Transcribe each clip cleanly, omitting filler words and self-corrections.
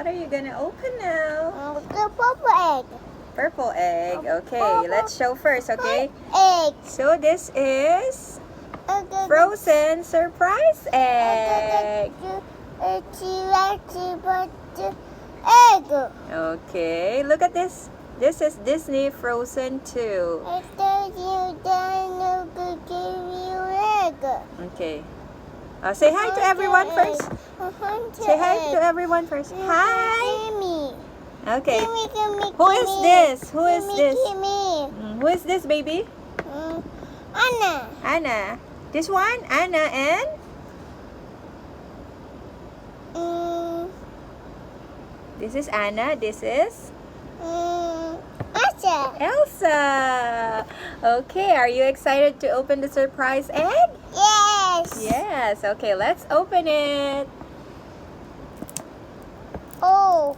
What are you gonna open now? The purple egg. Purple egg. Okay, let's show first, okay? Egg. So this is frozen surprise egg. Egg. Okay, look at this. This is Disney Frozen 2. Okay. Say hi to everyone first. Say hi to everyone first. Hi. Okay. Who is this? Who is this? Who is this, baby? Anna. Anna. This one? Anna and? This is Anna. This is? Elsa. Elsa. Okay, are you excited to open the surprise egg? Yes. Yes. Okay, let's open it. Oh.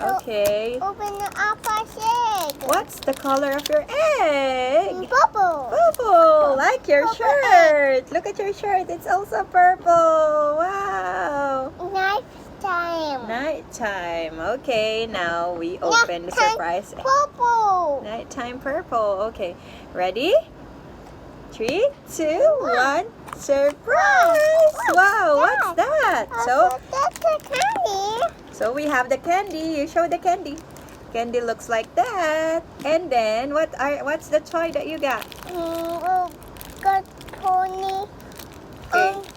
Okay. Open the apple egg. What's the color of your egg? Purple. Purple, like your Purple shirt. Look at your shirt. It's also purple. Wow. Nighttime. Nighttime. Okay, now we open the surprise egg. Purple. Nighttime purple. Okay, ready? 3, 2, 1. Surprise! Wow, what's that? That's the candy. So we have the candy. You show the candy. Candy looks like that. And then what's the toy that you got? Got pony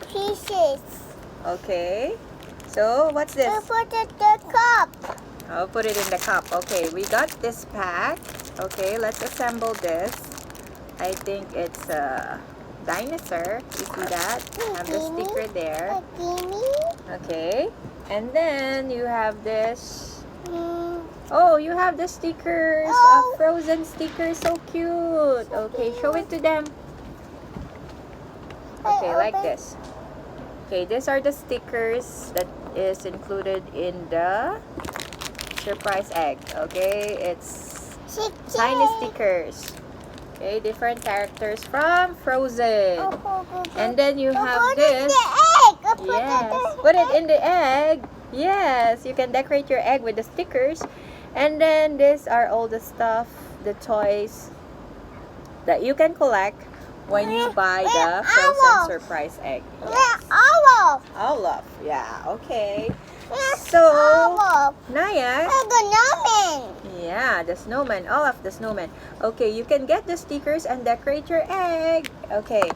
pieces. Okay. So what's this? I put it in the cup. I'll put it in the cup. Okay, we got this pack. Okay, let's assemble this. I think it's a dinosaur. You see that? Have the sticker there. Okay. And then you have this. Oh, you have the stickers. A frozen sticker. So cute. Okay, show it to them. Okay, like this. Okay, these are the stickers that is included in the surprise egg. Okay, it's tiny stickers. Okay, different characters from Frozen. And then you have this. Yes, put it in the egg. Yes, you can decorate your egg with the stickers. And then these are all the stuff, the toys that you can collect when you buy the Frozen surprise egg. Yes. Olaf. Yeah, okay. So, Naya. Yeah, the snowman. Olaf the snowman. Okay, you can get the stickers and decorate your egg. Okay.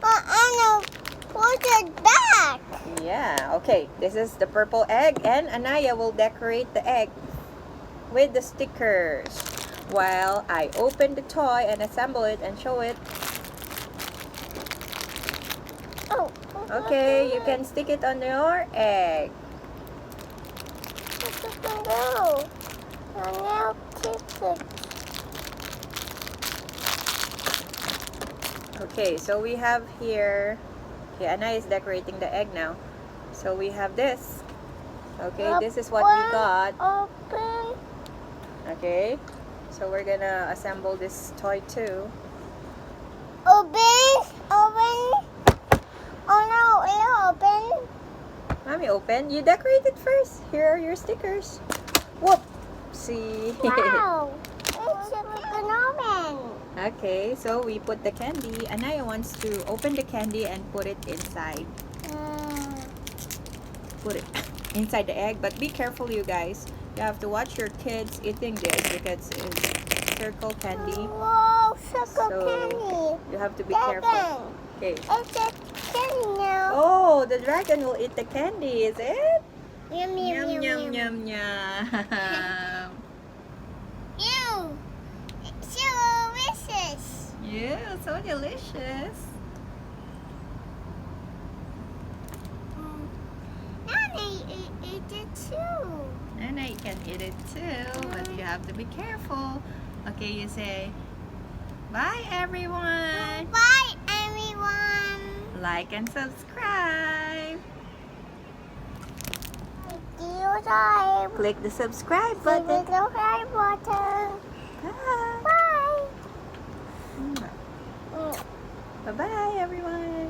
Put it back. Yeah, okay. This is the purple egg, and Anaya will decorate the egg with the stickers while I open the toy and assemble it and show it. Okay, you can stick it on your egg. Okay, so we have here. Okay, Anna is decorating the egg now. So we have this. Okay, this is what we got. Open. Okay, so we're gonna assemble this toy too. Open. Oh no, it open. Mommy, open. You decorate it first. Here are your stickers. Whoop! See? Wow. It's a snowman. Okay, so we put the candy. Anaya wants to open the candy and put it inside. Put it inside the egg. But be careful, you guys. You have to watch your kids eating this because it's circle candy. Whoa, circle candy. You have to be careful. Okay. It's a candy now. Oh, the dragon will eat the candy, is it? Yum, yum, Yum, yum, yum, yum, yum. Ew. It's so delicious. Yeah, so delicious. Nanny eat it too. And I can eat it too, but you have to be careful. Okay, you say, bye everyone. Bye everyone. Like and subscribe. Click the subscribe button. Subscribe button. Bye. Bye. Bye-bye everyone.